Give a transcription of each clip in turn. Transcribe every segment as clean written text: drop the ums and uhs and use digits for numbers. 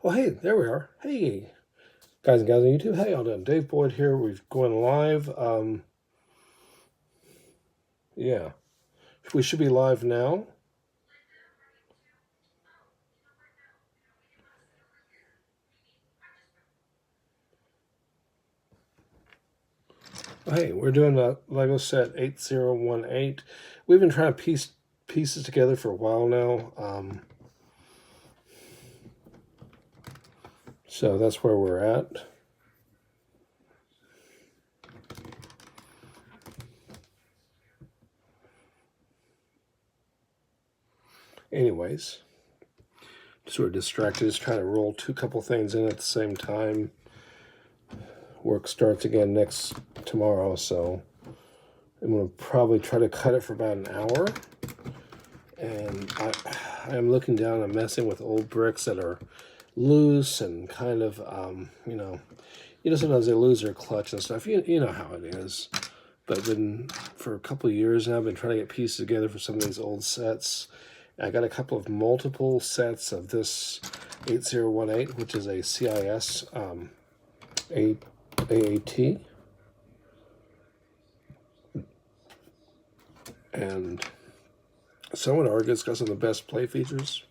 Oh, hey, there we are. Hey, guys and gals on YouTube. Hey, all done. Dave Boyd here. We've gone live. Yeah, we should be live now. Hey, we're doing a Lego set 8018. We've been trying to piece pieces together for a while now. So that's where we're at. Anyways, sort of distracted, just trying to roll couple things in at the same time. Work starts again tomorrow, so I'm going to probably try to cut it for about an hour. And I'm looking down and messing with old bricks that are loose and kind of, sometimes they lose their clutch and stuff. You know how it is. But for a couple of years now, I've been trying to get pieces together for some of these old sets. I got a couple of multiple sets of this 8018, which is a CIS AAT. And someone would argue it's got some of the best play features.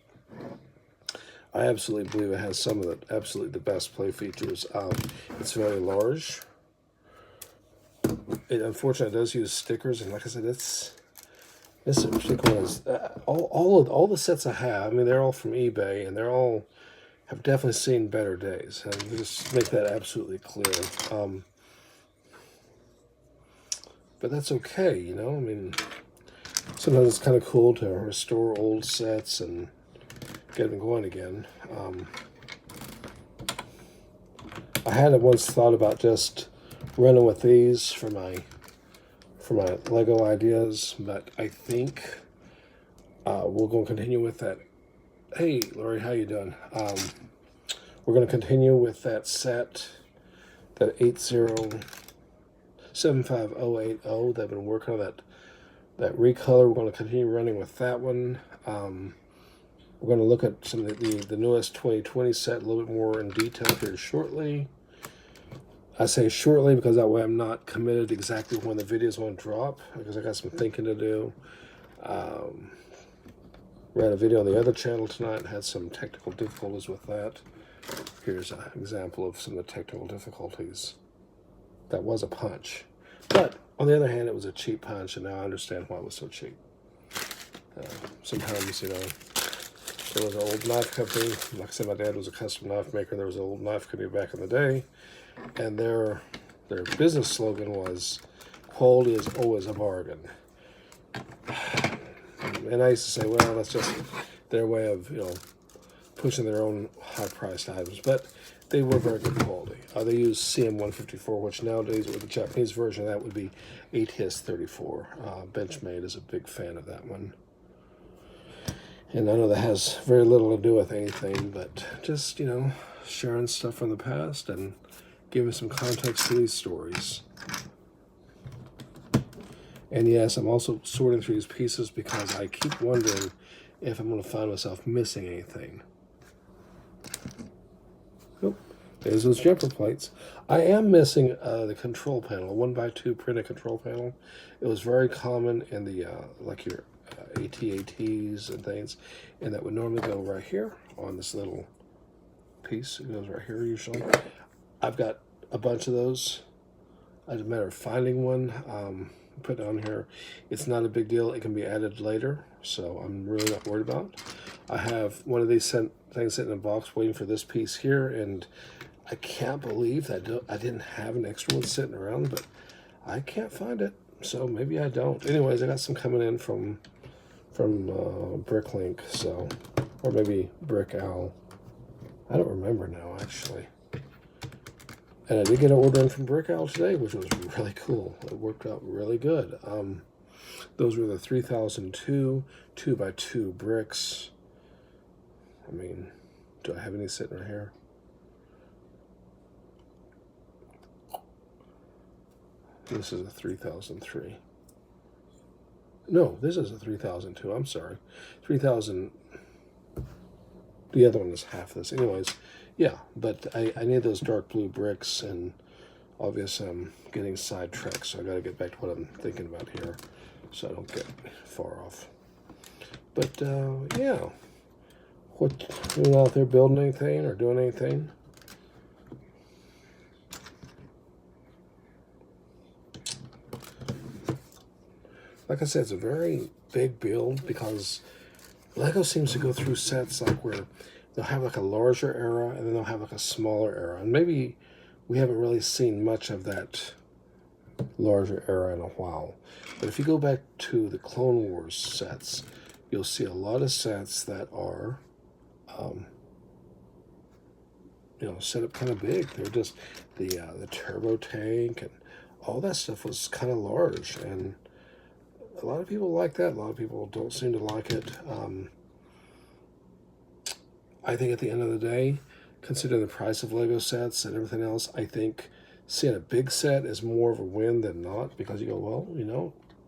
I absolutely believe it has some of the best play features. It's very large. It unfortunately does use stickers, and like I said, this particular one is all the sets I have. I mean, they're all from eBay, and they're all have definitely seen better days. And just make that absolutely clear. But that's okay, you know. I mean, sometimes it's kind of cool to restore old sets and get them going again. I had once thought about just running with these for my Lego ideas, but I think we're going to continue with that. Hey, Lori, how you doing? We're going to continue with that set, that 75080 that I've been working on, that recolor. We're going to continue running with that one. We're going to look at some of the newest 2020 set a little bit more in detail here shortly. I say shortly because that way I'm not committed exactly when the video is going to drop, because I got some thinking to do. Ran a video on the other channel tonight and had some technical difficulties with that. Here's an example of some of the technical difficulties. That was a punch. But on the other hand, it was a cheap punch, and now I understand why it was so cheap. Sometimes, there was an old knife company. Like I said, my dad was a custom knife maker. There was an old knife company back in the day, and their business slogan was, "Quality is always a bargain." And I used to say, well, that's just their way of, pushing their own high-priced items. But they were very good quality. They used CM154, which nowadays, with the Japanese version of that, would be ATIS 34. Benchmade is a big fan of that one. And I know that has very little to do with anything, but just, sharing stuff from the past and giving some context to these stories. And yes, I'm also sorting through these pieces because I keep wondering if I'm going to find myself missing anything. Oh, there's those jumper plates. I am missing the control panel, a 1x2 printed control panel. It was very common in the, like your AT-ATs and things, and that would normally go right here on this little piece. It goes right here usually. I've got a bunch of those. As a matter of finding one, put it on here. It's not a big deal. It can be added later, so I'm really not worried about it. I have one of these things sitting in a box waiting for this piece here, and I can't believe that I didn't have an extra one sitting around, but I can't find it, so maybe I don't. Anyways, I got some coming in from Bricklink, so, or maybe Brick Owl. I don't remember now, actually. And I did get an order in from Brick Owl today, which was really cool. It worked out really good. Those were the 3002 2x2 bricks. I mean, do I have any sitting right here? This is a 3003. No, this is a 3002. I'm sorry. 3000. The other one is half this. Anyways, yeah, but I need those dark blue bricks, and obviously I'm getting sidetracked, so I got to get back to what I'm thinking about here so I don't get far off. But, yeah. What, you out there building anything or doing anything? Like I said, it's a very big build because Lego seems to go through sets like where they'll have like a larger era and then they'll have like a smaller era. And maybe we haven't really seen much of that larger era in a while. But if you go back to the Clone Wars sets, you'll see a lot of sets that are, set up kind of big. They're just the turbo tank and all that stuff was kind of large, and a lot of people like that. A lot of people don't seem to like it. I think at the end of the day, considering the price of Lego sets and everything else, I think seeing a big set is more of a win than not, because you go, well,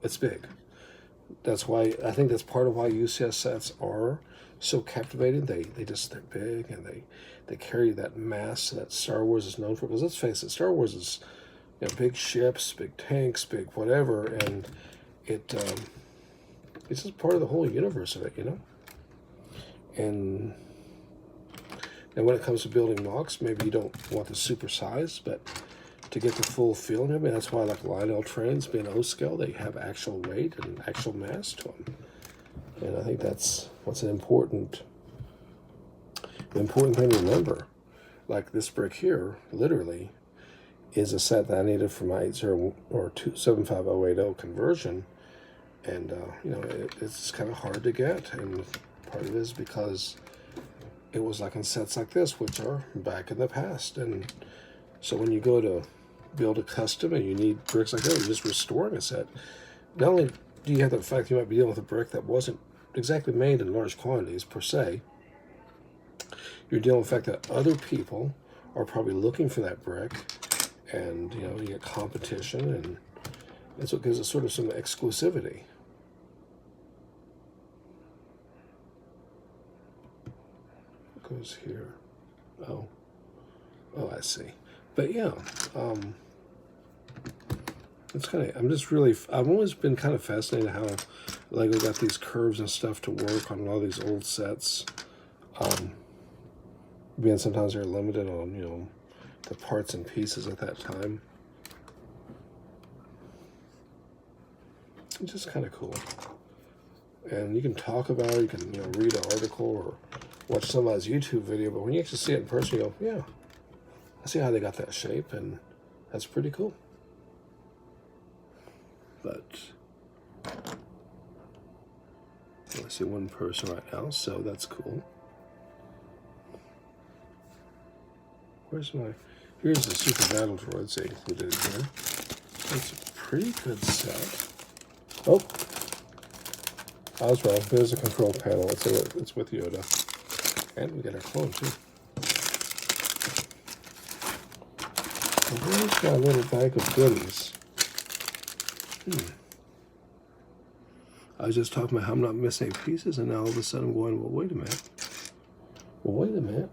it's big. That's why I think that's part of why UCS sets are so captivating. They're big, and they carry that mass that Star Wars is known for. Because let's face it, Star Wars is big ships, big tanks, big whatever, and it's just part of the whole universe of it, And when it comes to building MOCs, maybe you don't want the super size, but to get the full feeling of it, that's why like Lionel trains being O-scale, they have actual weight and actual mass to them. And I think that's what's an important thing to remember. Like this brick here, literally, is a set that I needed for my 80 or 275080 conversion. And, it's kind of hard to get. And part of it is because it was like in sets like this, which are back in the past. And so when you go to build a custom and you need bricks like that, you're just restoring a set. Not only do you have the fact you might be dealing with a brick that wasn't exactly made in large quantities per se, you're dealing with the fact that other people are probably looking for that brick, and you get competition, and that's what gives it sort of some exclusivity. What goes here? Oh, I see. But yeah, it's kind of, I've always been kind of fascinated how Lego got these curves and stuff to work on a lot of these old sets. Being sometimes they're limited on, the parts and pieces at that time. It's just kind of cool. And you can talk about it, you can, read an article or watch somebody's YouTube video, but when you actually see it in person, you go, yeah, I see how they got that shape, and that's pretty cool. But I see one person right now, so that's cool. Here's the Super Battle Droids they included in here. It's a pretty good set. Oh, I was wrong. There's a control panel. It's with Yoda. And we got our clone, too. And where's my little bag of goodies? I was just talking about how I'm not missing any pieces, and now all of a sudden I'm going, well, wait a minute.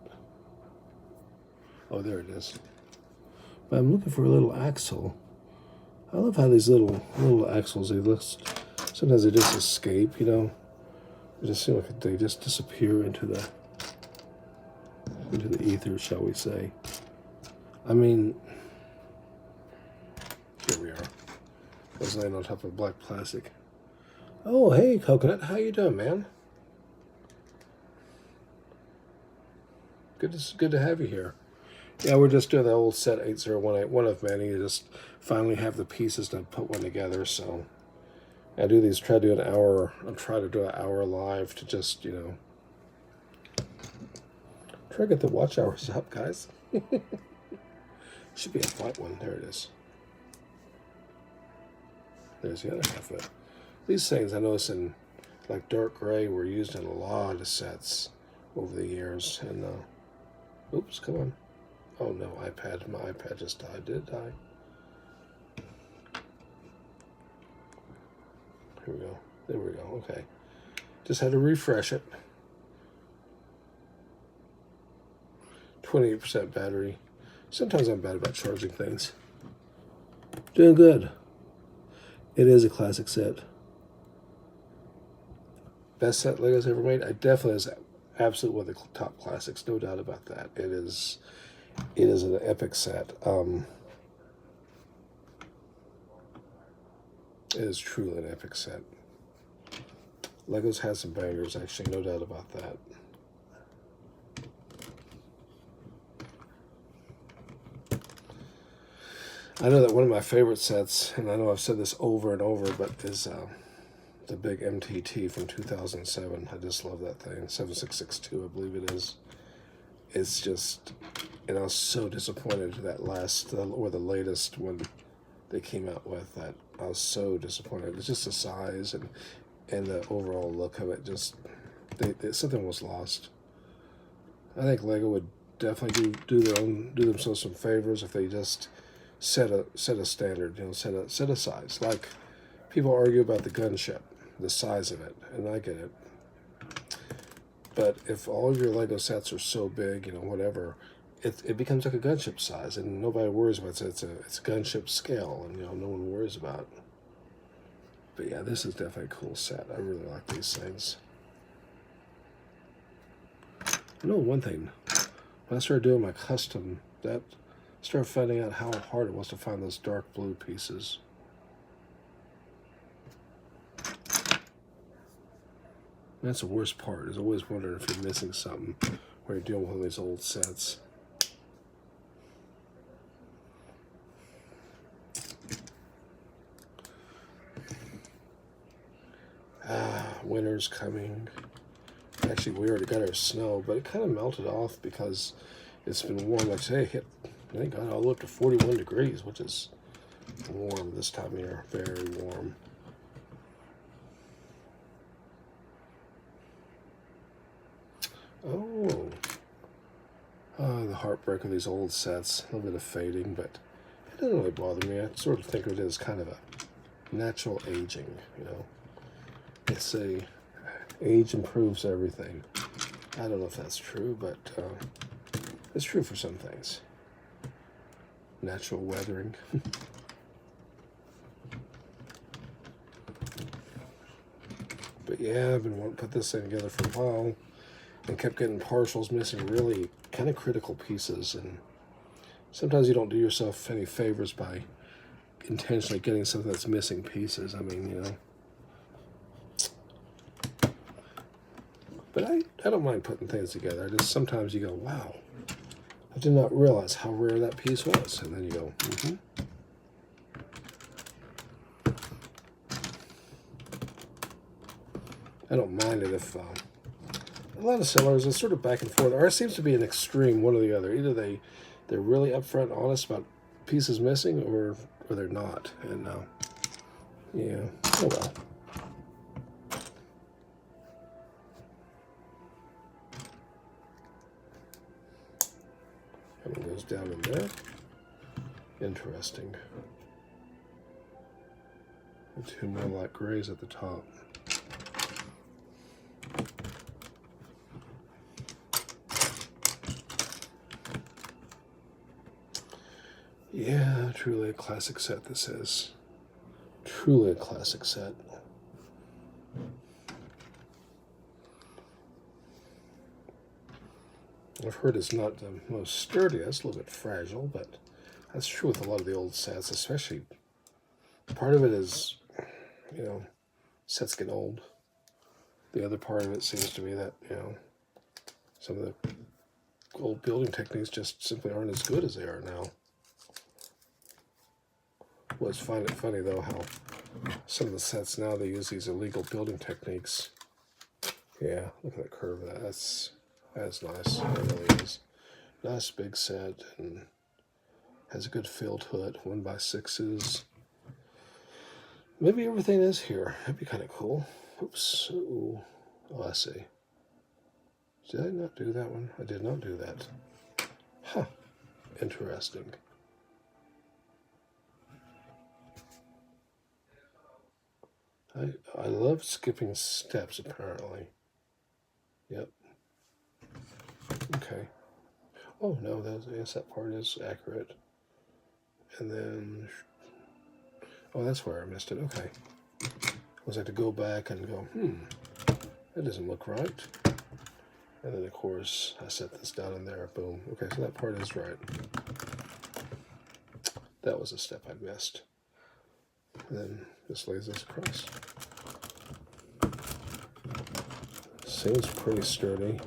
Oh, there it is. But I'm looking for a little axle. I love how these little axles, sometimes they just escape, They just seem like they just disappear into the ether, shall we say. I mean, here we are. I was laying on top of black plastic. Oh, hey, Coconut. How you doing, man? Good to have you here. Yeah, we're just doing the old set 8018. One of many. You just finally have the pieces to put one together. So I try to do an hour. I'll try to do an hour live to just, try to get the watch hours up, guys. Should be a white one. There it is. There's the other half of it. These things I noticed in like dark gray were used in a lot of sets over the years. And oops, come on. Oh no, my iPad just died. Did it die? Here we go. There we go. Okay. Just had to refresh it. 28% battery. Sometimes I'm bad about charging things. Doing good. It is a classic set. Best set Lego's ever made? I definitely is absolutely one of the top classics, no doubt about that. It is an epic set. It is truly an epic set. Lego's has some bangers, actually, no doubt about that. I know that one of my favorite sets, and I know I've said this over and over, but is the big MTT from 2007. I just love that thing. 7662, I believe it is. It's just, and I was so disappointed that last, or the latest one they came out with, that I was so disappointed. It's just the size and the overall look of it, just, something was lost. I think Lego would definitely do themselves some favors if they just set a standard, set a size. Like people argue about the gunship, the size of it, and I get it. But if all of your Lego sets are so big, whatever, it becomes like a gunship size, and nobody worries about it. It's a gunship scale, and no one worries about it. But yeah, this is definitely a cool set. I really like these things. One thing, when I started doing my custom, I started finding out how hard it was to find those dark blue pieces. That's the worst part, is always wondering if you're missing something when you're dealing with one of these old sets. Winter's coming. Actually, we already got our snow, but it kind of melted off because it's been warm. Like today, hit, thank God, all the way up to 41 degrees, which is warm this time of year. Very warm. Oh, the heartbreak of these old sets. A little bit of fading, but it doesn't really bother me. I sort of think of it as kind of a natural aging, They say age improves everything. I don't know if that's true, but it's true for some things. Natural weathering. But yeah, I've been wanting to put this thing together for a while and kept getting partials missing really kind of critical pieces. And sometimes you don't do yourself any favors by intentionally getting something that's missing pieces. I mean, But I don't mind putting things together. Sometimes you go, wow, I did not realize how rare that piece was. And then you go, I don't mind it if a lot of sellers, it's sort of back and forth. Or it seems to be an extreme, one or the other. Either they're really upfront, honest about pieces missing, or they're not. And yeah, oh well. And it goes down in there. Interesting. And two more light grays at the top. Yeah, truly a classic set, this is. Truly a classic set. I've heard it's not the most sturdy. It's a little bit fragile, but that's true with a lot of the old sets, especially. Part of it is, sets get old. The other part of it seems to be that, some of the old building techniques just simply aren't as good as they are now. Well, I find it funny, though, how some of the sets now, they use these illegal building techniques. Yeah, look at that curve of that. That's nice. It really is. Nice big set, and has a good feel to it. 1x6s. Maybe everything is here. That'd be kind of cool. Oops. Ooh. Oh, I see. Did I not do that one? I did not do that. Huh. Interesting. I love skipping steps, apparently. Yep. Okay. Oh no, yes, that part is accurate. And then, oh, that's where I missed it. Okay. I was like to go back and go, that doesn't look right. And then, of course, I set this down in there. Boom. Okay, so that part is right. That was a step I missed. And then just lays this across. Seems pretty sturdy.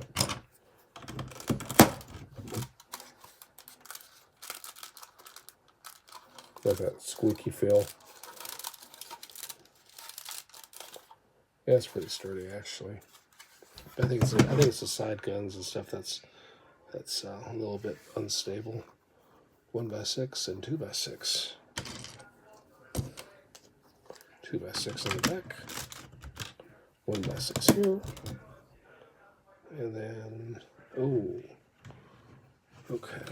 Got that squeaky feel. Yeah, it's pretty sturdy actually. I think it's the side guns and stuff that's a little bit unstable. 1x6 and 2x6. 2x6 on the back. 1x6 here. And then, oh, okay.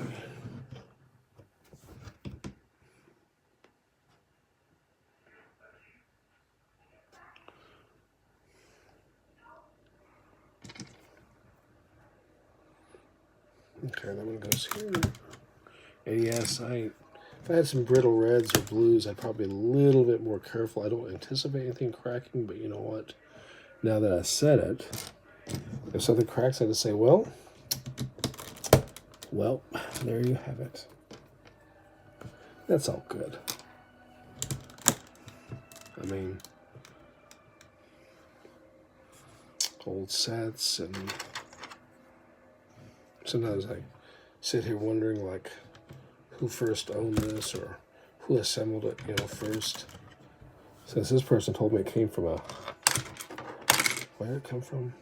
Okay, that one goes here. And yes, if I had some brittle reds or blues, I'd probably be a little bit more careful. I don't anticipate anything cracking, but you know what? Now that I said it, if something cracks, I just say, well, there you have it. That's all good. I mean, old sets, and sometimes I sit here wondering, like, who first owned this or who assembled it, first. Since this person told me it came from where did it come from?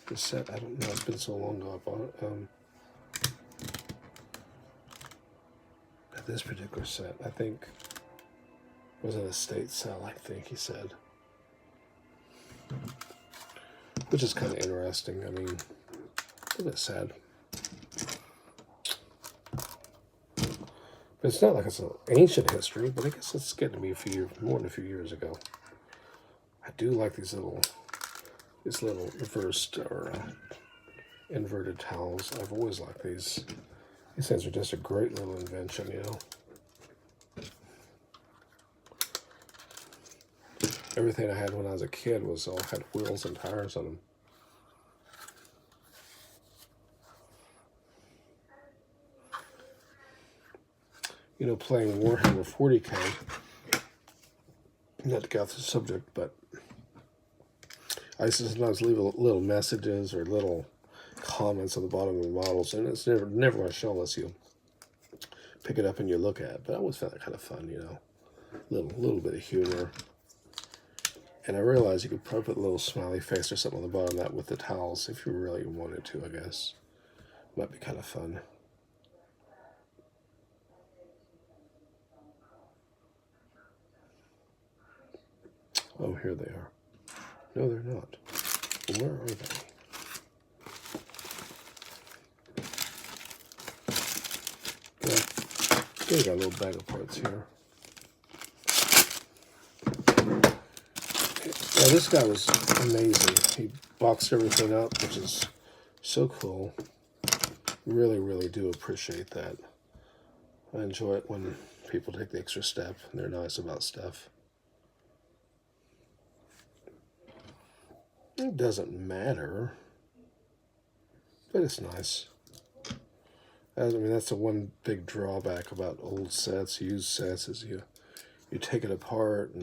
The set, I don't know, it's been so long ago I bought it. This particular set, I think, was an estate sale, I think he said. Which is kind of interesting. I mean, a little bit sad. But it's not like it's an ancient history, but I guess it's getting to be more than a few years ago. I do like these little reversed or inverted towels. I've always liked these. These things are just a great little invention, Everything I had when I was a kid all had wheels and tires on them. Playing Warhammer 40K, not to get off the subject, but I used to sometimes leave little messages or little comments on the bottom of the models, and it's never going to show unless you pick it up and you look at it. But I always found it kind of fun, little bit of humor. And I realized you could probably put a little smiley face or something on the bottom of that with the towels if you really wanted to, I guess. Might be kind of fun. Oh, here they are. No, they're not. Well, where are they? Yeah, they got a little bag of parts here. Yeah, this guy was amazing. He boxed everything up, which is so cool. Really, really do appreciate that. I enjoy it when people take the extra step and they're nice about stuff. It doesn't matter, but it's nice. I mean, that's the one big drawback about old sets, used sets, is you take it apart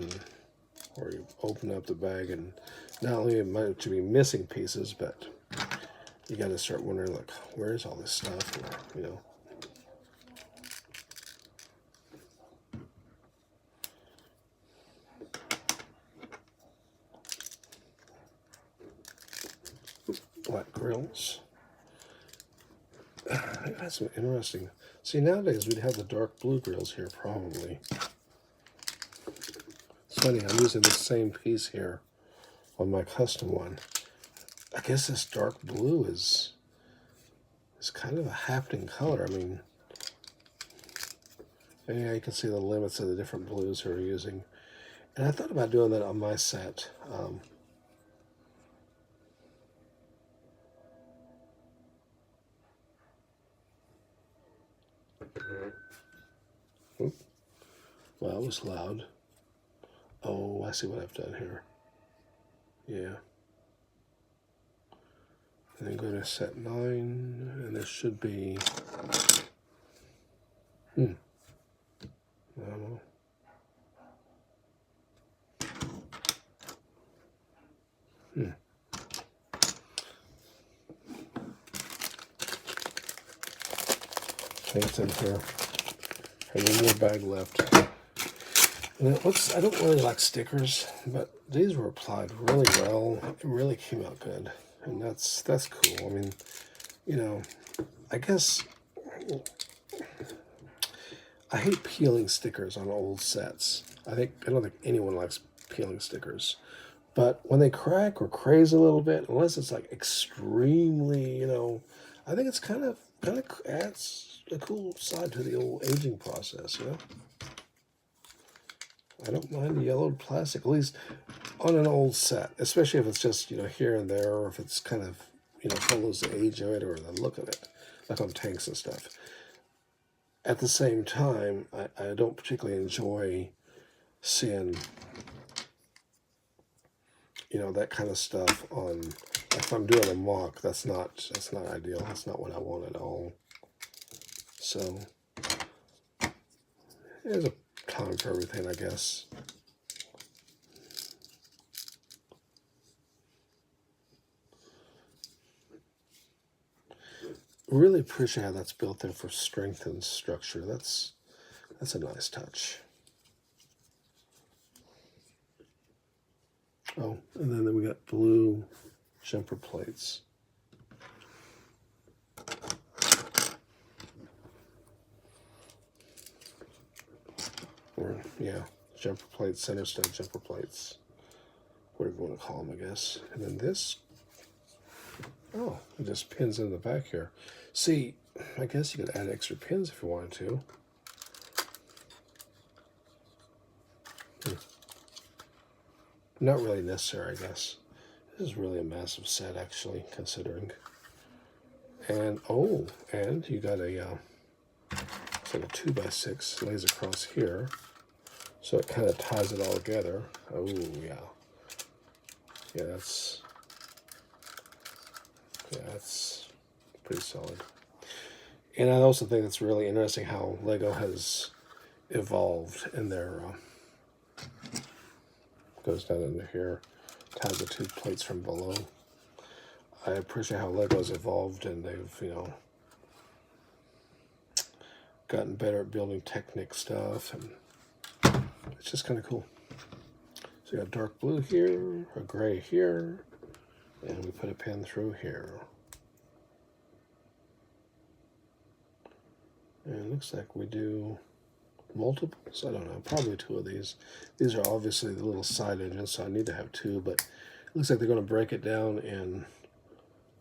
or you open up the bag, and not only might you be missing pieces, but you got to start wondering, like, where's all this stuff? Or, black grills. I've had some interesting. See, nowadays we'd have the dark blue grills here, probably. It's funny, I'm using the same piece here on my custom one. I guess this dark blue is kind of a happening color. I mean, yeah, you can see the limits of the different blues we're using. And I thought about doing that on my set. Oop. Well, that was loud. Oh, I see what I've done here. Yeah. And then go to set 9, and this should be, I don't know. I think it's in here. I have one more bag left. And I don't really like stickers, but these were applied really well. It really came out good. And that's cool. I mean, you know, I guess I hate peeling stickers on old sets. I don't think anyone likes peeling stickers. But when they crack or craze a little bit, unless it's like extremely, I think it's kind of adds a cool side to the old aging process, I don't mind the yellowed plastic, at least on an old set, especially if it's just, here and there, or if it's kind of, follows the age of it or the look of it, like on tanks and stuff. At the same time, I don't particularly enjoy seeing, that kind of stuff on, if I'm doing a mock, that's not ideal. That's not what I want at all. So, there's a time for everything, I guess. Really appreciate how that's built in for strength and structure. That's a nice touch. Oh, and then we got blue jumper plates. Or, yeah, jumper plates, center stud jumper plates. Whatever you want to call them, I guess. And then this, oh, it just pins in the back here. See, I guess you could add extra pins if you wanted to. Not really necessary, I guess. This is really a massive set, actually, considering. And, and you got a, it's like a 2x6 lays across here. So it kind of ties it all together. Oh, yeah. Yeah, that's pretty solid. And I also think it's really interesting how Lego has evolved in their, goes down into here, ties the two plates from below. I appreciate how Lego's evolved, and they've, gotten better at building Technic stuff, and it's just kind of cool. So you got dark blue here, a gray here, and we put a pin through here. And it looks like we do multiples. I don't know, probably 2 of these. These are obviously the little side engines, so I need to have 2, but it looks like they're going to break it down in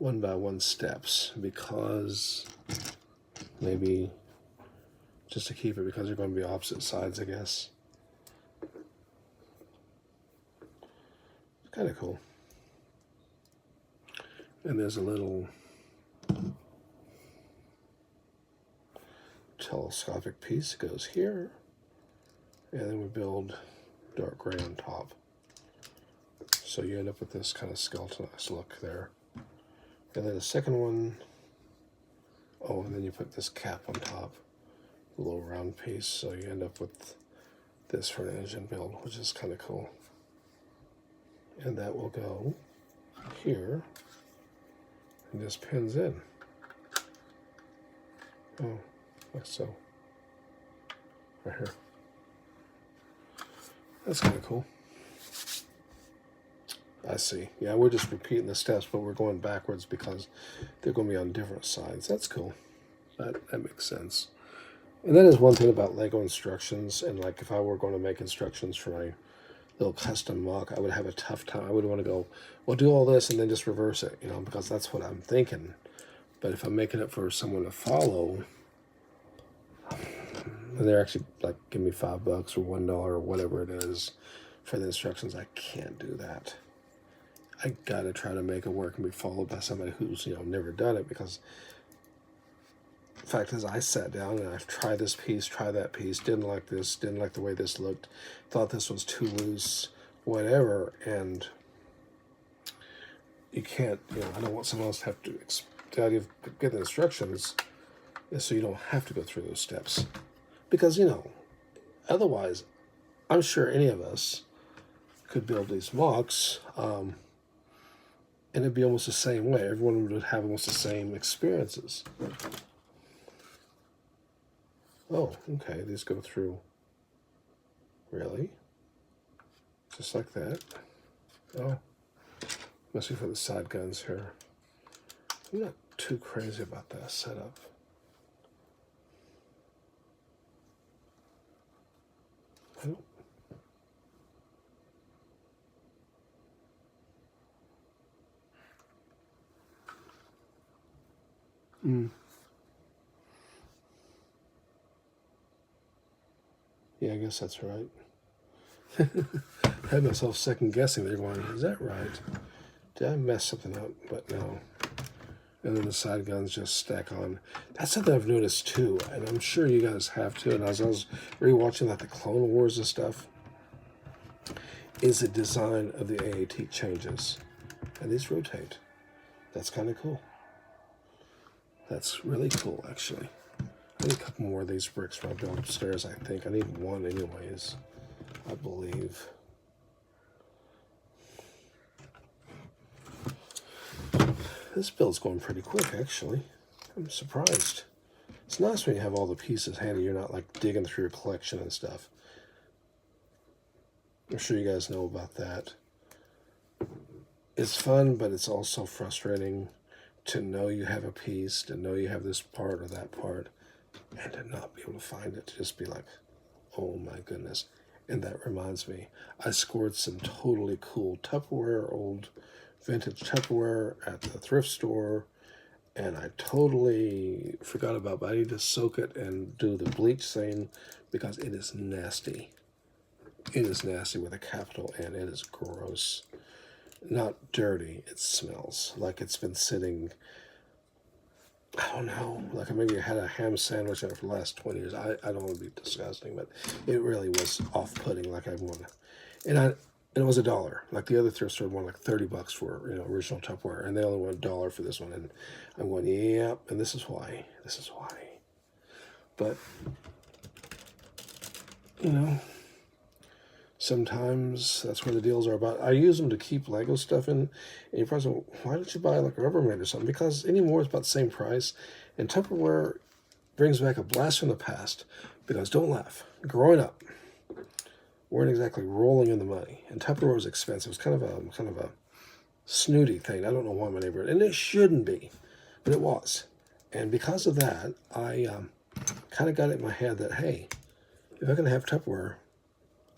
1x1 steps, because maybe just to keep it, because they're going to be opposite sides, I guess. It's kind of cool. And there's a little telescopic piece that goes here, and then we build dark gray on top. So you end up with this kind of skeletonized look there. And then the second one, and then you put this cap on top, a little round piece, so you end up with this for an engine build, which is kind of cool. And that will go here, and just pins in. Oh, like so. Right here. That's kind of cool. I see. Yeah, we're just repeating the steps, but we're going backwards because they're going to be on different sides. That's cool. That makes sense. And that is one thing about Lego instructions. And like, if I were going to make instructions for my little custom mock, I would have a tough time. I would want to go, well, do all this and then just reverse it, because that's what I'm thinking. But if I'm making it for someone to follow, and they're actually like, give me $5 or $1 or whatever it is for the instructions, I can't do that. I gotta try to make it work and be followed by somebody who's never done it, because The fact is, I sat down and I've tried this piece, tried that piece, didn't like this, didn't like the way this looked, thought this was too loose, whatever, and you can't, I don't want someone else to have to, the idea of getting instructions is so you don't have to go through those steps. Because, otherwise, I'm sure any of us could build these MOCs, and it'd be almost the same way. Everyone would have almost the same experiences. Oh, okay, these go through. Really? Just like that? Oh, must be for the side guns here. I'm not too crazy about that setup. I don't. Yeah, I guess that's right. I had myself second guessing there going, is that right? Did I mess something up? But no. And then the side guns just stack on. That's something I've noticed too, and I'm sure you guys have too. And as I was rewatching like the Clone Wars and stuff, is the design of the AAT changes. And these rotate. That's kind of cool. That's really cool, actually. I need a couple more of these bricks when I build upstairs, I think. I need one anyways, I believe. This build's going pretty quick, actually. I'm surprised. It's nice when you have all the pieces handy. You're not like digging through your collection and stuff. I'm sure you guys know about that. It's fun, but it's also frustrating to know you have a piece, to know you have this part or that part, and to not be able to find it, to just be like, oh my goodness. And that reminds me, I scored some totally cool Tupperware, old vintage Tupperware at the thrift store, and I totally forgot about it, but I need to soak it and do the bleach thing because it is nasty. It is nasty with a capital N. It is gross. Not dirty. It smells like it's been sitting, I don't know, like I maybe had a ham sandwich in it for the last 20 years. I don't want to be disgusting, but it really was off-putting. Like I want to, and it was $1. Like the other thrift store wanted like $30 for original Tupperware, and they only want $1 for this one. And I'm going, yeah, and this is why. This is why. But sometimes that's where the deals are about. I use them to keep Lego stuff in. And you're probably saying, why don't you buy like a Rubbermaid or something? Because anymore it's about the same price. And Tupperware brings back a blast from the past. Because don't laugh. Growing up, we weren't exactly rolling in the money. And Tupperware was expensive. It was kind of a snooty thing. I don't know why my neighborhood. And it shouldn't be. But it was. And because of that, I kind of got it in my head that, hey, if I'm going to have Tupperware,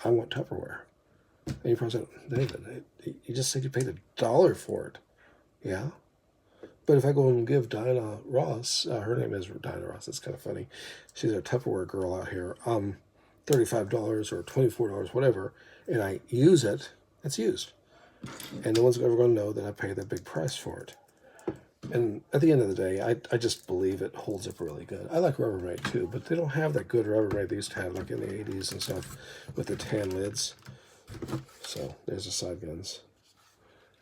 I want Tupperware. And you probably said, David, you just said you paid $1 for it. Yeah. But if I go and give Dinah Ross, her name is Dinah Ross, it's kind of funny. She's a Tupperware girl out here, $35 or $24, whatever, and I use it, it's used. And no one's ever going to know that I paid that big price for it. And at the end of the day, I just believe it holds up really good. I like Rubbermaid too, but they don't have that good Rubbermaid they used to have like in the 80s and stuff with the tan lids. So there's the side guns.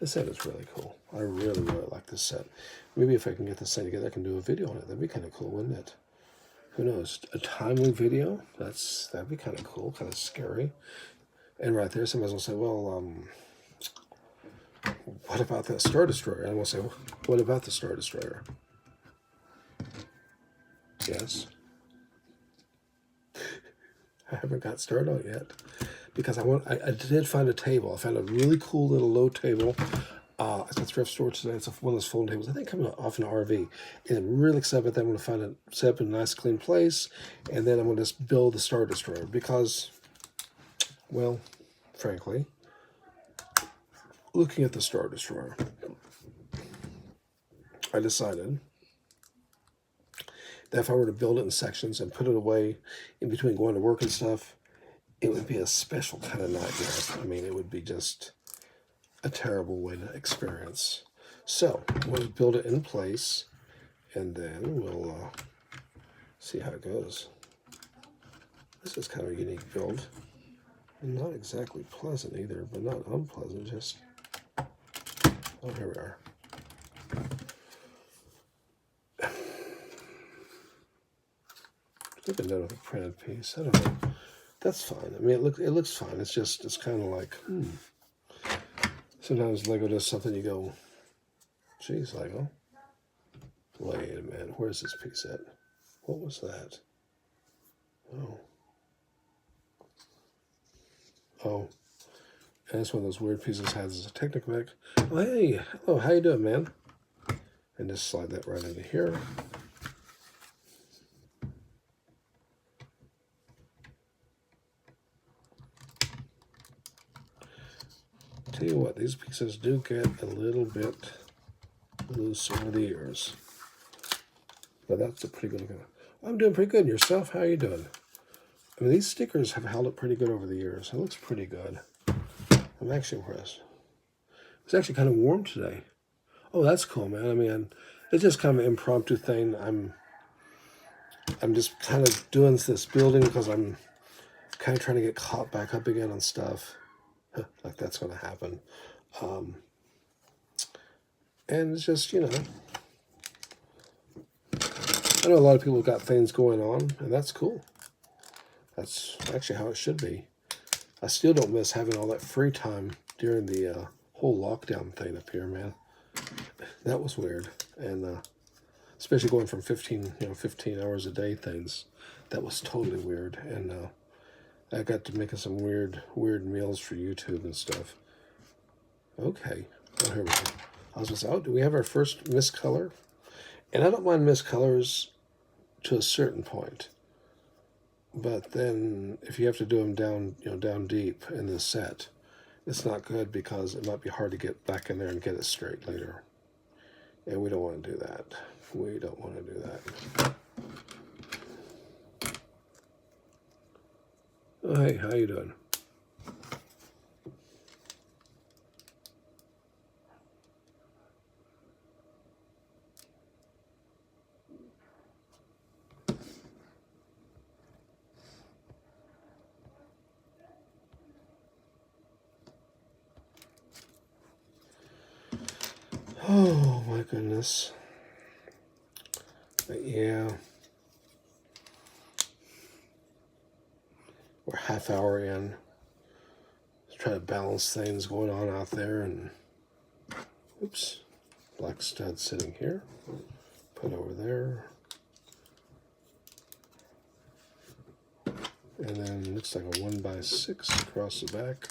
This set is really cool. I really, really like this set. Maybe if I can get this thing together, I can do a video on it. That'd be kind of cool, wouldn't it? Who knows? A timely video? That'd be kind of cool, kind of scary. And right there, somebody's gonna say, well, what about that Star Destroyer? And I'm gonna say, what about the Star Destroyer? Yes. I haven't got started on it yet because I did find a table. I found a really cool little low table at the thrift store today. It's one of those folding tables. I think coming off an RV. And I'm really excited about that. I'm going to find it set up in a nice clean place. And then I'm going to just build the Star Destroyer because, well, frankly, looking at the Star Destroyer, I decided that if I were to build it in sections and put it away in between going to work and stuff, it would be a special kind of nightmare. I mean, it would be just a terrible way to experience. So I'm going to build it in place, and then we'll See how it goes. This is kind of a unique build. And not exactly pleasant either, but not unpleasant, just... Oh, here we are. Look at that with a printed piece. I don't know. That's fine. I mean, it looks fine. It's just, it's kind of like, Sometimes Lego does something you go, geez, Lego. Wait a minute. Where's this piece at? What was that? Oh. Oh. And it's one of those weird pieces has a Technic. Oh, hey. Hello. How you doing, man? And just slide that right into here. Tell you what, these pieces do get a little bit loose over the ears. But that's a pretty good one. I'm doing pretty good. And yourself? How are you doing? I mean, these stickers have held up pretty good over the years. It looks pretty good. I'm actually impressed. It's actually kind of warm today. Oh, that's cool, man. I mean, it's just kind of an impromptu thing. I'm just kind of doing this building because I'm kind of trying to get caught back up again on stuff. Like that's going to happen. And it's just, I know a lot of people have got things going on, and that's cool. That's actually how it should be. I still don't miss having all that free time during the whole lockdown thing up here, man. That was weird. And especially going from 15 hours a day things, that was totally weird. And I got to making some weird meals for YouTube and stuff. Okay. Oh, here we go. I was just out. Do we have our first miscolor? And I don't mind miscolors to a certain point. But then if you have to do them down deep in the set, it's not good because it might be hard to get back in there and get it straight later. And we don't want to do that. We don't want to do that. Oh, hey, how you doing? Oh my goodness. But yeah. We're half hour in. Let's try to balance things going on out there and oops. Black stud sitting here. Put over there. And then looks like a 1x6 across the back.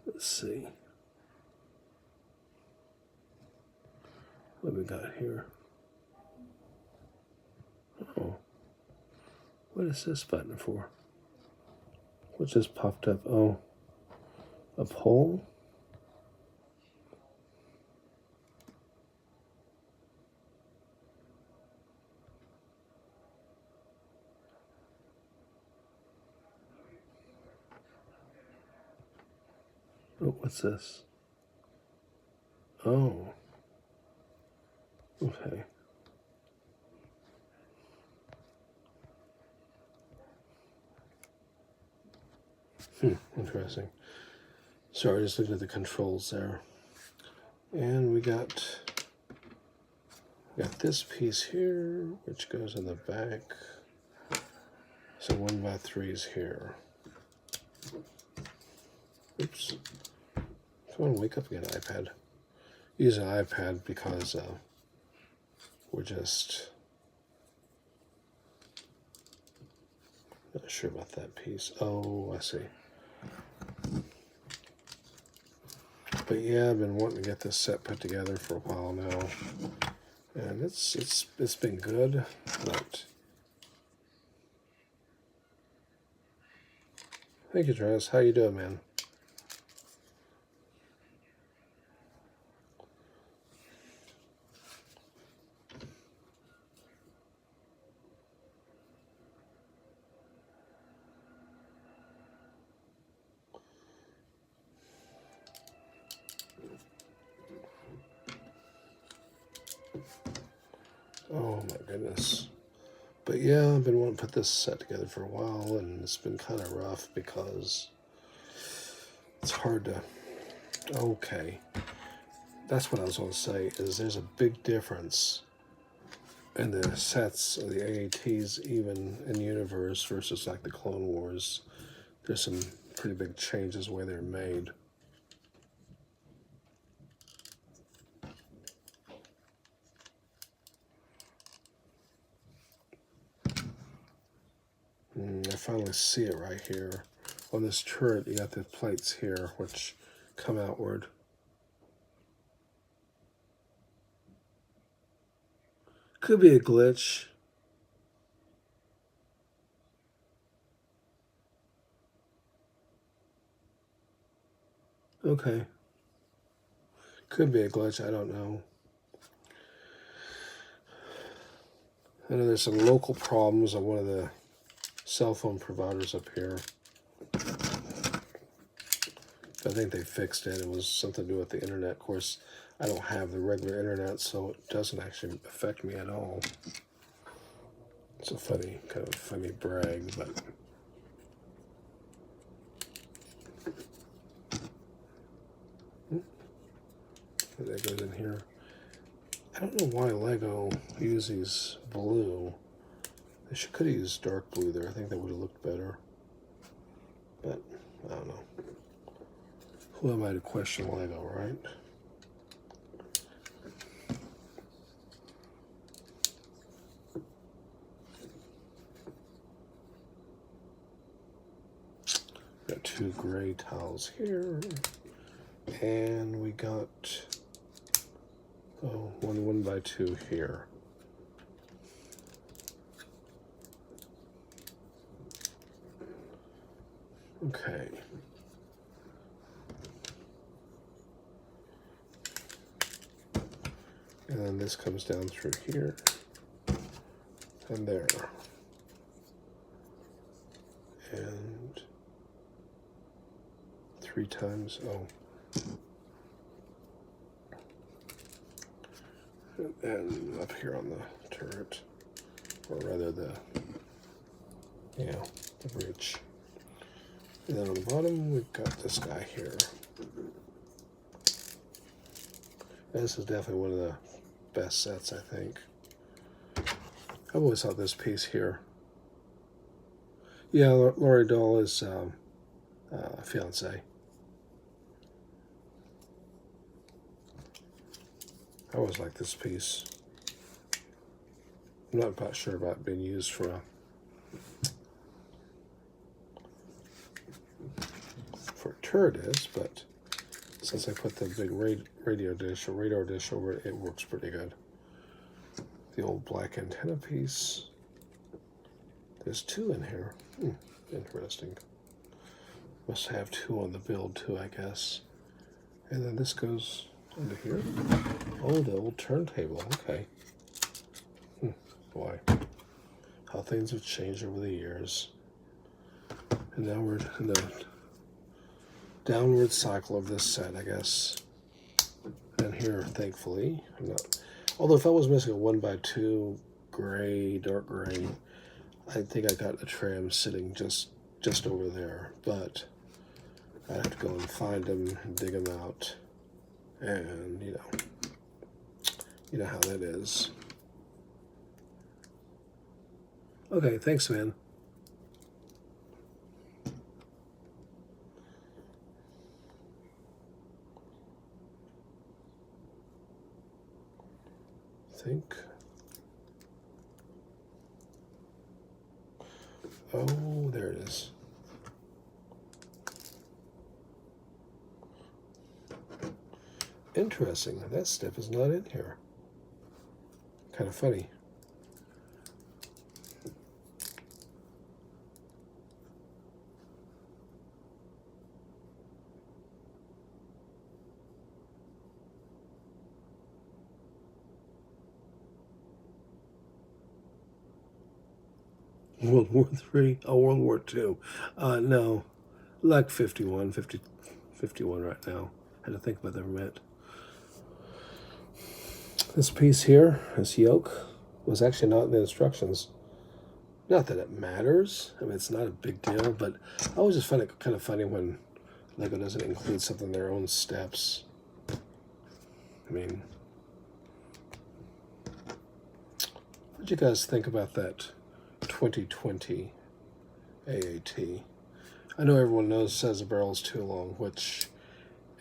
Let's see. What we got here? Oh. What is this button for? What just popped up? Oh. A pole? Oh, what's this? Oh. Okay. Interesting. Sorry, just looking at the controls there. And we got this piece here, which goes in the back. So 1x3s here. Oops. Come on, wake up again, iPad. Use an iPad because we're just not sure about that piece. Oh, I see. But yeah, I've been wanting to get this set put together for a while now, and it's been good, but Thank you, Travis. How you doing, man? Oh my goodness. But yeah, I've been wanting to put this set together for a while, and it's been kind of rough because it's hard to. Okay, that's what I was going to say. Is there's a big difference in the sets of the AATs, even in Universe versus like the Clone Wars. There's some pretty big changes the way they're made. I finally see it right here. On this turret, you got the plates here, which come outward. Could be a glitch. Okay. Could be a glitch, I don't know. I know there's some local problems on one of the cell phone providers up here. I think they fixed it. It was something to do with the internet. Of course, I don't have the regular internet, so it doesn't actually affect me at all. It's a funny, kind of funny brag, but... That goes in here. I don't know why Lego uses blue. They could have used dark blue there. I think that would have looked better. But, I don't know. Who am I to question Lego, right? Got two gray tiles here. And we got, oh, one by two here. Okay. And then this comes down through here and there. And 3 times, oh. And up here on the turret, or rather the bridge. And then on the bottom, we've got this guy here. This is definitely one of the best sets, I think. I've always thought this piece here. Yeah, Laurie Doll is fiance. I always like this piece. I'm not quite sure about it being used for a turret is, but since I put the big radio dish or radar dish over it, it works pretty good. The old black antenna piece. There's 2 in here. Interesting. Must have 2 on the build too, I guess. And then this goes into here. Oh, the old turntable. Okay. Boy, how things have changed over the years. And now we're in the downward cycle of this set, I guess. And here, thankfully, I'm not. Although if I was missing a 1x2 gray, dark gray, I think I got a tram sitting just over there. But I have to go and find them, and dig them out, and you know how that is. Okay, thanks, man. Think. Oh, there it is. Interesting. That stuff is not in here. Kind of funny. World War III? Oh, World War II. No, like 51, 51 right now. Had to think about the met. This piece here, this yoke, was actually not in the instructions. Not that it matters. I mean, it's not a big deal, but I always just find it kind of funny when Lego doesn't include something in their own steps. I mean, what did you guys think about that 2020 AAT? I know everyone says the barrel's too long,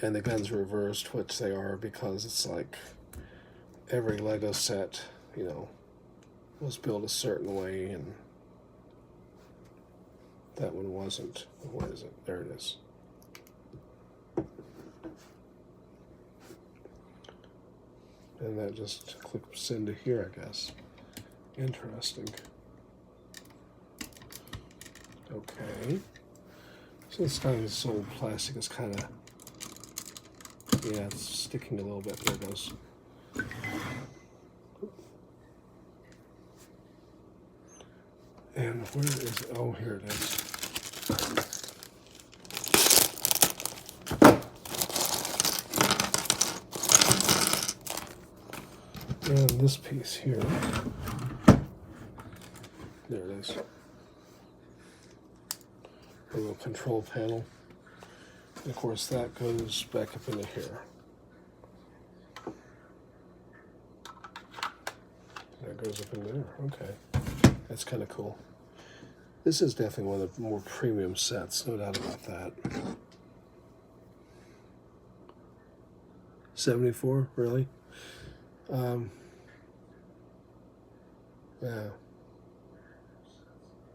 and the gun's reversed, which they are because it's like every Lego set, was built a certain way, and that one wasn't. What is it? There it is. And that just clips into here, I guess. Interesting. Okay. So this old plastic is kind of, yeah, it's sticking a little bit. There it goes. And where is it? Oh, here it is. And this piece here, there it is. A little control panel. And of course, that goes back up into here. That goes up in there. Okay. That's kind of cool. This is definitely one of the more premium sets, no doubt about that. 74, really? Yeah.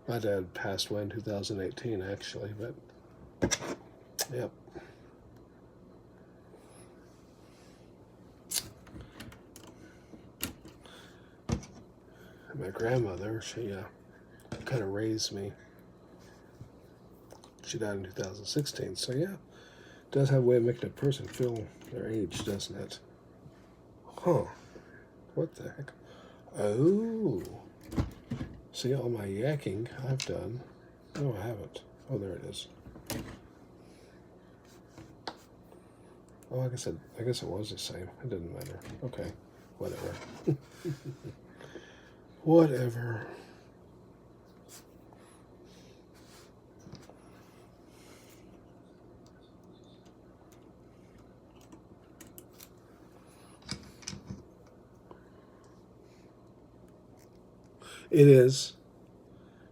My dad passed away in 2018, actually, but yep. My grandmother, she kind of raised me. She died in 2016, so yeah, it does have a way of making a person feel their age, doesn't it? Huh. What the heck? Oh. See, all my yakking I've done. No, I haven't. Oh, there it is. Oh, I guess it was the same. It didn't matter. Okay, whatever. Whatever. It is.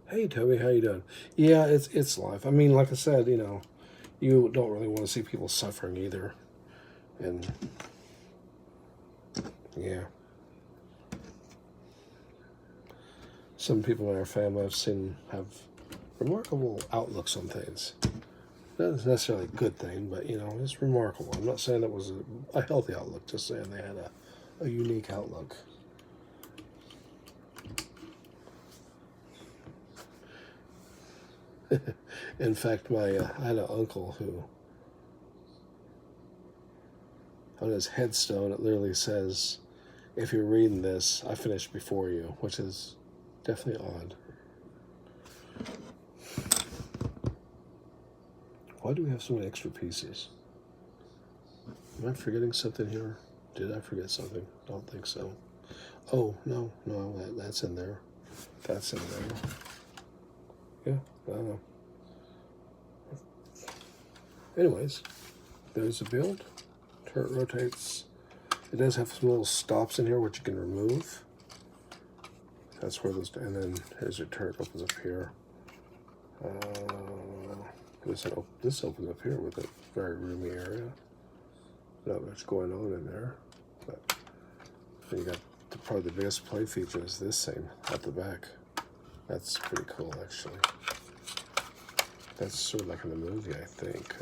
Hey, Toby, how you doing? Yeah, it's life. I mean, like I said, you don't really want to see people suffering either, and yeah. Some people in our family I've seen have remarkable outlooks on things. Not necessarily a good thing, but it's remarkable. I'm not saying it was a healthy outlook, just saying they had a unique outlook. In fact, I had an uncle who, on his headstone, it literally says, "If you're reading this, I finished before you," which is definitely odd. Why do we have so many extra pieces? Am I forgetting something here? Did I forget something? Don't think so. Oh, no, that's in there. That's in there. Yeah, I don't know. Anyways, there's a build. Turret rotates. It does have some little stops in here which you can remove. That's where those, and then here's your turret opens up here. This opens up here with a very roomy area. Not much going on in there, but then you got probably the biggest play feature is this thing at the back. That's pretty cool, actually. That's sort of like in the movie, I think.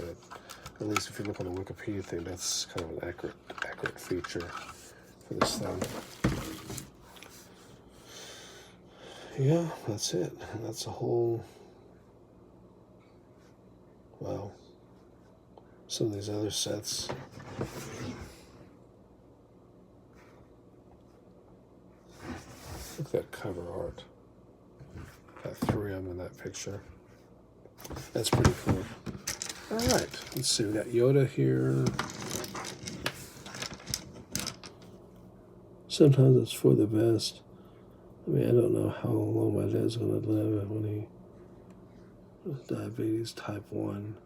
At least if you look on the Wikipedia thing, that's kind of an accurate feature for this thing. Yeah, that's it. That's a whole. Wow. Some of these other sets. Look at that cover art. got 3 of them in that picture. That's pretty cool. All right, let's see. We got Yoda here. Sometimes it's for the best. I mean, I don't know how long my dad's going to live when he was diabetes type 1.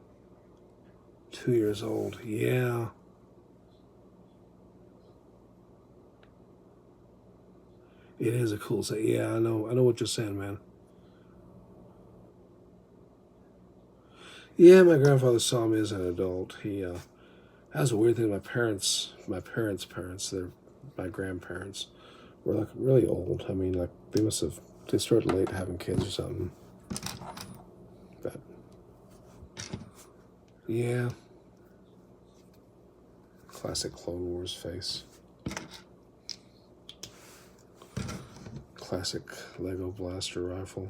2 years old. Yeah. It is a cool set. Yeah, I know what you're saying, man. Yeah, my grandfather saw me as an adult. That was a weird thing. My parents, they're my grandparents, were like really old. I mean, like they started late having kids or something. But yeah, classic Clone Wars face. Classic Lego blaster rifle.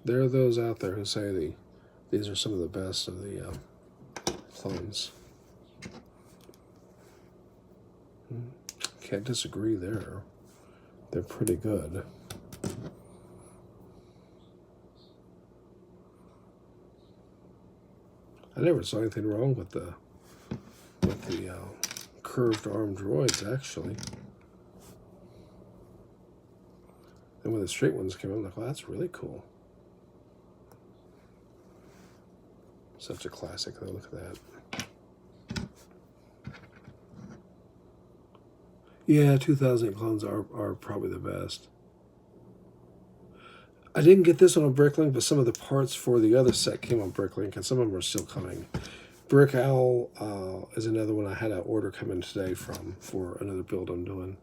There are those out there who say these are some of the best of the clones. Can't disagree there. They're pretty good. I never saw anything wrong with the curved arm droids, actually. And when the straight ones came out, I'm like, well, that's really cool. Such a classic, though. Look at that. Yeah, 2008 clones are probably the best. I didn't get this on a Bricklink, but some of the parts for the other set came on Bricklink, and some of them are still coming. Brick Owl is another one I had an order come in today for another build I'm doing.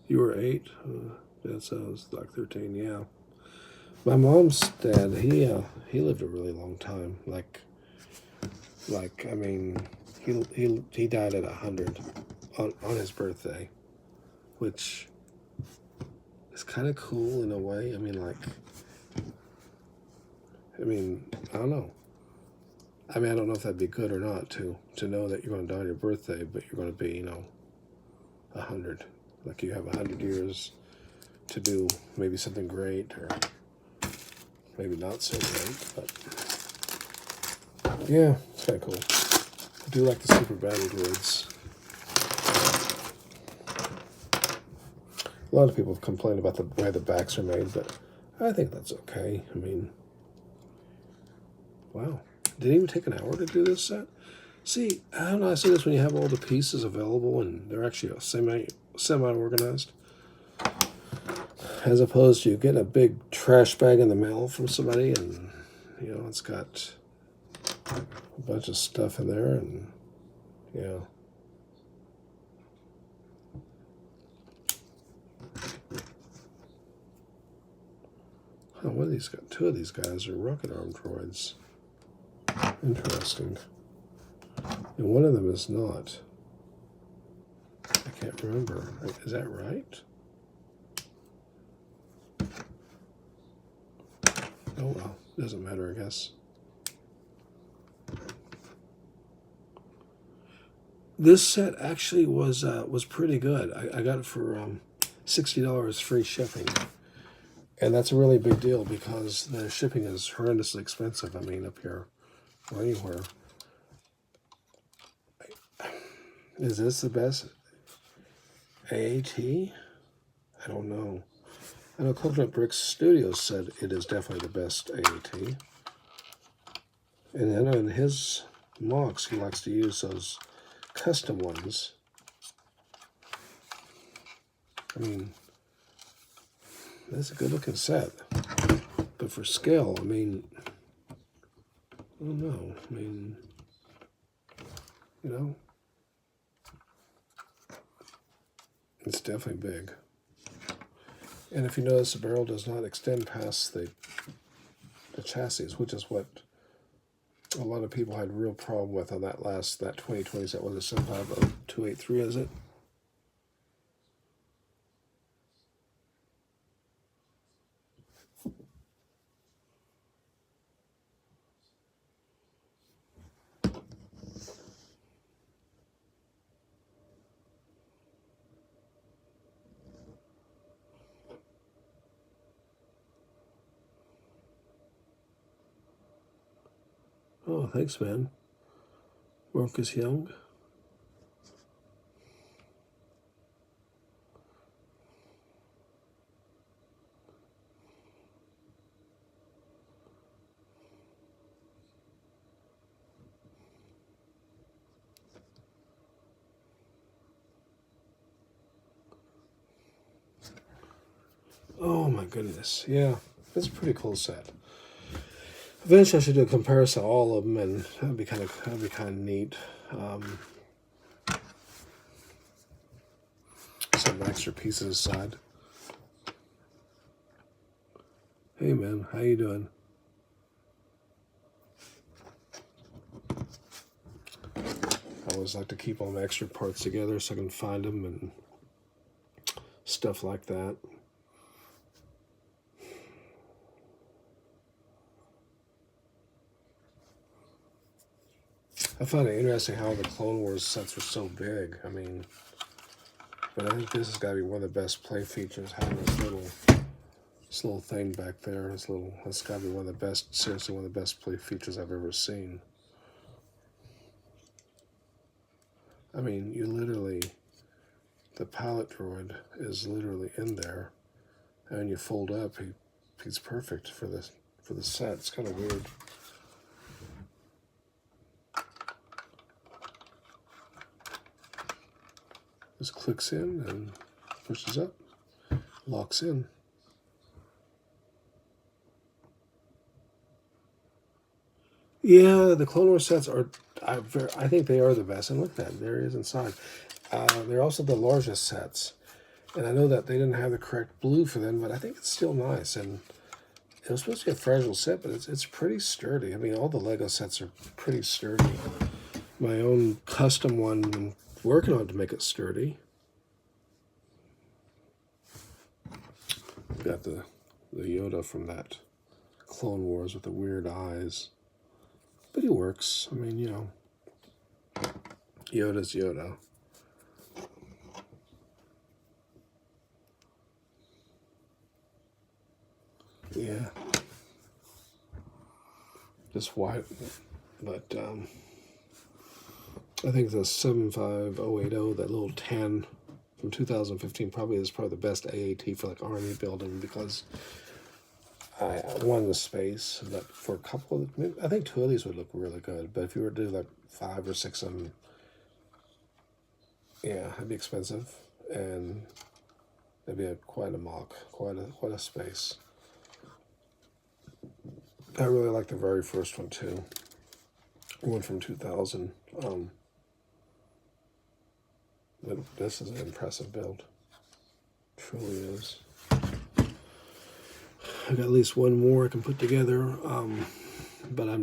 You were 8? That sounds like 13, yeah. My mom's dad, he lived a really long time. Like I mean, he died at 100 on his birthday, which is kind of cool in a way. I mean, I don't know. I mean, I don't know if that'd be good or not to know that you're going to die on your birthday, but you're going to be, 100. Like you have 100 years to do maybe something great or maybe not so great, but yeah, it's kind of cool. I do like the super battle droids. A lot of people have complained about the way the backs are made, but I think that's okay. I mean, wow. Did it even take an hour to do this set? See, I don't know, I see this when you have all the pieces available and they're actually semi-organized. As opposed to getting a big trash bag in the mail from somebody and, it's got a bunch of stuff in there and, Oh, one of these guys, 2 of these guys are rocket arm droids. Interesting. And one of them is not. I can't remember. Is that right? Oh well, doesn't matter, I guess. This set actually was pretty good. I got it for $60 free shipping, and that's a really big deal because the shipping is horrendously expensive. I mean, up here or anywhere. Is this the best AAT? I don't know. I know Coconut Bricks Studios said it is definitely the best AAT. And I know in his mocks he likes to use those custom ones. I mean, that's a good looking set. But for scale, I mean, I don't know. I mean, it's definitely big. And if you notice, the barrel does not extend past the chassis, which is what a lot of people had a real problem with on that 2020 set. Was it Senpai 283, is it? Oh, thanks, man. Marcus Young. Oh my goodness. Yeah, it's a pretty cool set. Eventually, I should do a comparison of all of them, and that'd be kind of neat. Some extra pieces aside. Hey man, how you doing? I always like to keep all my extra parts together so I can find them and stuff like that. I found it interesting how the Clone Wars sets were so big. I mean, but I think this has got to be one of the best play features, having this little thing back there. That's got to be one of the best, seriously one of the best play features I've ever seen. I mean, the pilot droid is literally in there, and when you fold up, he's perfect for the set. It's kind of weird. Just clicks in and pushes up, locks in. Yeah, the Clone Wars sets are, I think they are the best. And look at that, there he is inside. They're also the largest sets. And I know that they didn't have the correct blue for them, but I think it's still nice. And it was supposed to be a fragile set, but it's pretty sturdy. I mean, all the Lego sets are pretty sturdy. My own custom one, I'm working on to make it sturdy. Got the Yoda from that Clone Wars with the weird eyes. But he works. I mean, you know, Yoda's Yoda. Yeah. Just white. But I think the 75080, that little 10 from 2015, probably the best AAT for like army building, because I won the space. But for a couple of, I think 2 of these would look really good. But if you were to do like 5 or 6 of them, yeah, it'd be expensive, and it'd be quite a mock, quite a space. I really like the very first one too. One from 2000. But this is an impressive build. Truly is. I got at least one more I can put together, but I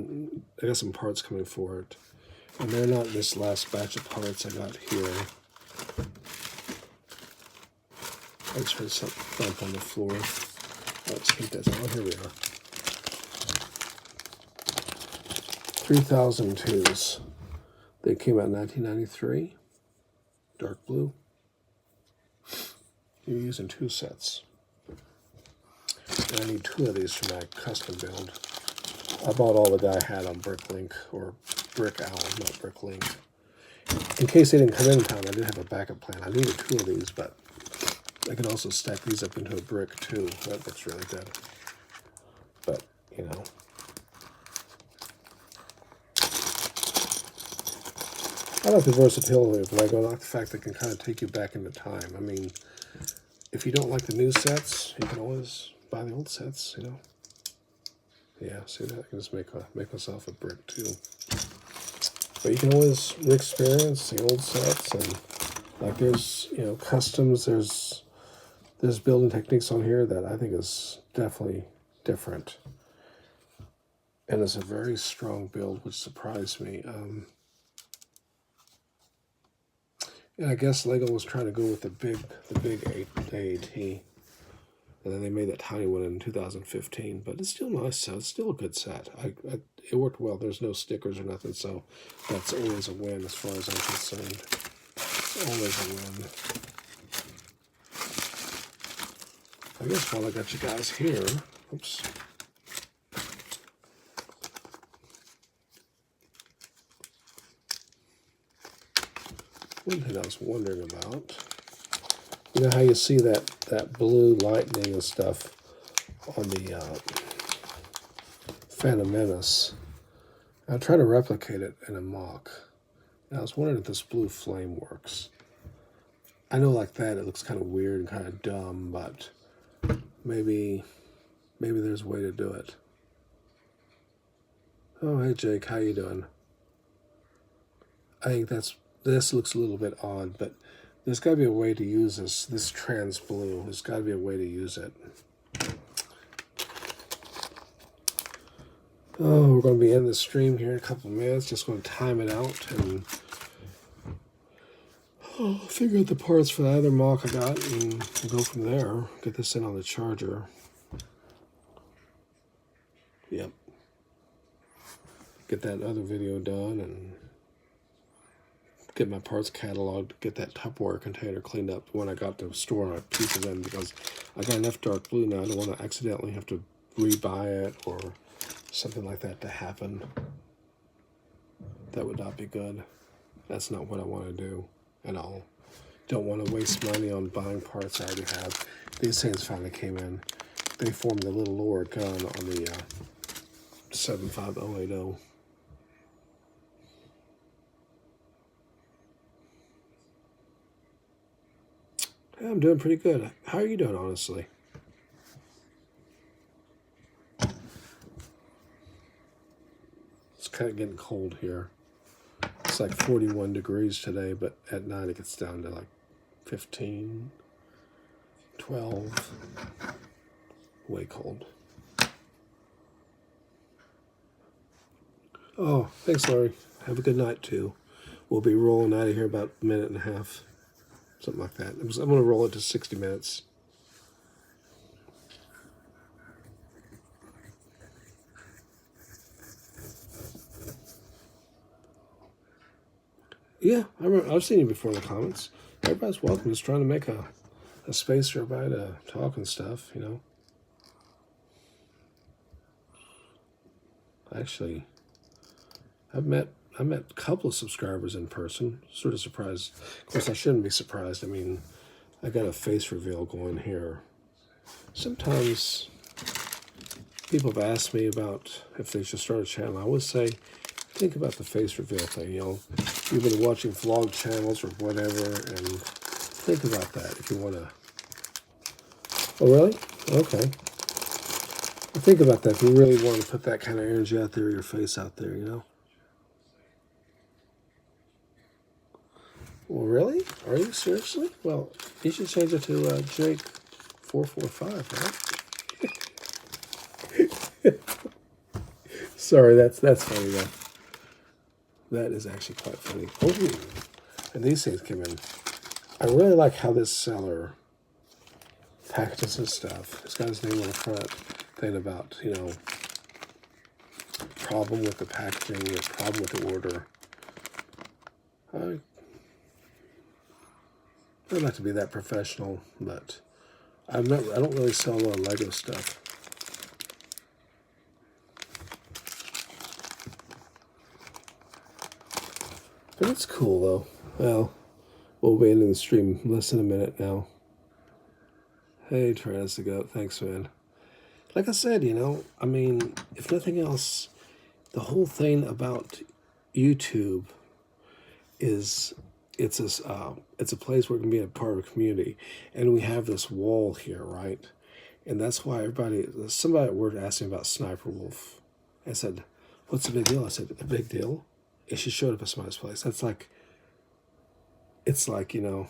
got some parts coming for it, and they're not this last batch of parts I got here. I just heard something thump on the floor. Let's keep that. Oh, here we are. 3002s. They came out in 1993. Dark blue. You're using 2 sets. And I need 2 of these for my custom build. I bought all the guy had on Bricklink, or Brick Owl, not Bricklink. In case they didn't come in time, I did have a backup plan. I needed 2 of these, but I can also stack these up into a brick too. That looks really good. But, you know. I like the versatility of Lego. I like the fact that it can kind of take you back into time. I mean, if you don't like the new sets, you can always buy the old sets, you know. Yeah, see that? I can just make myself a brick too. But you can always re-experience the old sets, and like there's, you know, customs, there's building techniques on here that I think is definitely different. And it's a very strong build, which surprised me. And I guess Lego was trying to go with the big AAT, and then they made that tiny one in 2015. But it's still a nice set. It's still a good set. It worked well. There's no stickers or nothing, so that's always a win as far as I'm concerned. It's always a win. I guess while I got you guys here, oops. one thing I was wondering about. You know how you see that blue lightning and stuff on the Phantom Menace? I try to replicate it in a mock. And I was wondering if this blue flame works. I know like that it looks kind of weird and kind of dumb, but maybe there's a way to do it. Oh, hey Jake, how you doing? I think this looks a little bit odd, but there's got to be a way to use this trans blue. There's got to be a way to use it. Oh, we're going to be in the stream here in a couple of minutes. Just going to time it out and figure out the parts for the other mock I got and we'll go from there. Get this in on the charger. Yep. Get that other video done and get my parts cataloged, get that Tupperware container cleaned up when I got to store my pieces in, because I got enough dark blue now. I don't want to accidentally have to rebuy it or something like that to happen. That would not be good. That's not what I want to do at all. Don't want to waste money on buying parts I already have. These things finally came in. They formed a little lower gun on the 75080. Yeah, I'm doing pretty good. How are you doing, honestly? It's kind of getting cold here. It's like 41 degrees today, but at night it gets down to like 15, 12. Way cold. Oh, thanks, Larry. Have a good night, too. We'll be rolling out of here about a minute and a half. Something like that. I'm going to roll it to 60 minutes. Yeah, I've seen you before in the comments. Everybody's welcome. Just trying to make a space for everybody to talk and stuff, you know. Actually, I met a couple of subscribers in person. Sort of surprised. Of course, I shouldn't be surprised. I mean, I got a face reveal going here. Sometimes people have asked me about if they should start a channel. I always say, think about the face reveal thing. You know, you've been watching vlog channels or whatever, and think about that if you want to. Oh, really? Okay. Well, think about that if you really want to put that kind of energy out there, your face out there, you know. Well, really? Are you seriously? Well, you should change it to Jake445, right? Sorry, that's funny though. That is actually quite funny. Oh, and these things came in. I really like how this seller packages his stuff. It's got his name on the front. Thing about, you know, problem with the packaging, or problem with the order. I'd like to be that professional, but I don't really sell a lot of Lego stuff. But it's cool though. Well, we'll be ending the stream less than a minute now. Hey, Travis the Goat, thanks, man. Like I said, you know, I mean, if nothing else, the whole thing about YouTube is it's a place where we can be a part of a community, and we have this wall here, right? And that's why somebody at work asked me about Sniper Wolf. I said, "What's the big deal?" I said, "A big deal? And she showed up at somebody's place." That's like, it's like, you know,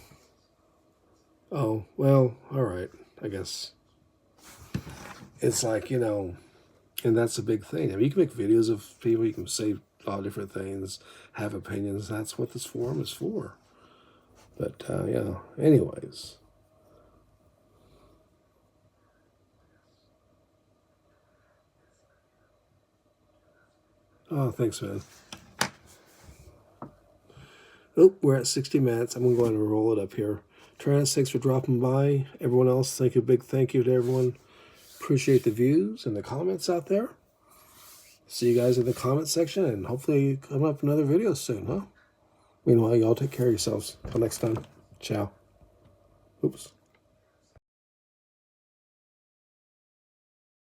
oh well, all right, I guess. It's like, you know, and that's a big thing. I mean, you can make videos of people, you can say a lot of different things, have opinions. That's what this forum is for. But, yeah, anyways. Oh, thanks, man. Oh, we're at 60 minutes. I'm going to roll it up here. Travis, thanks for dropping by. Everyone else, big thank you to everyone. Appreciate the views and the comments out there. See you guys in the comment section, and hopefully come up another video soon, huh? Meanwhile, y'all take care of yourselves. Till next time. Ciao. Oops.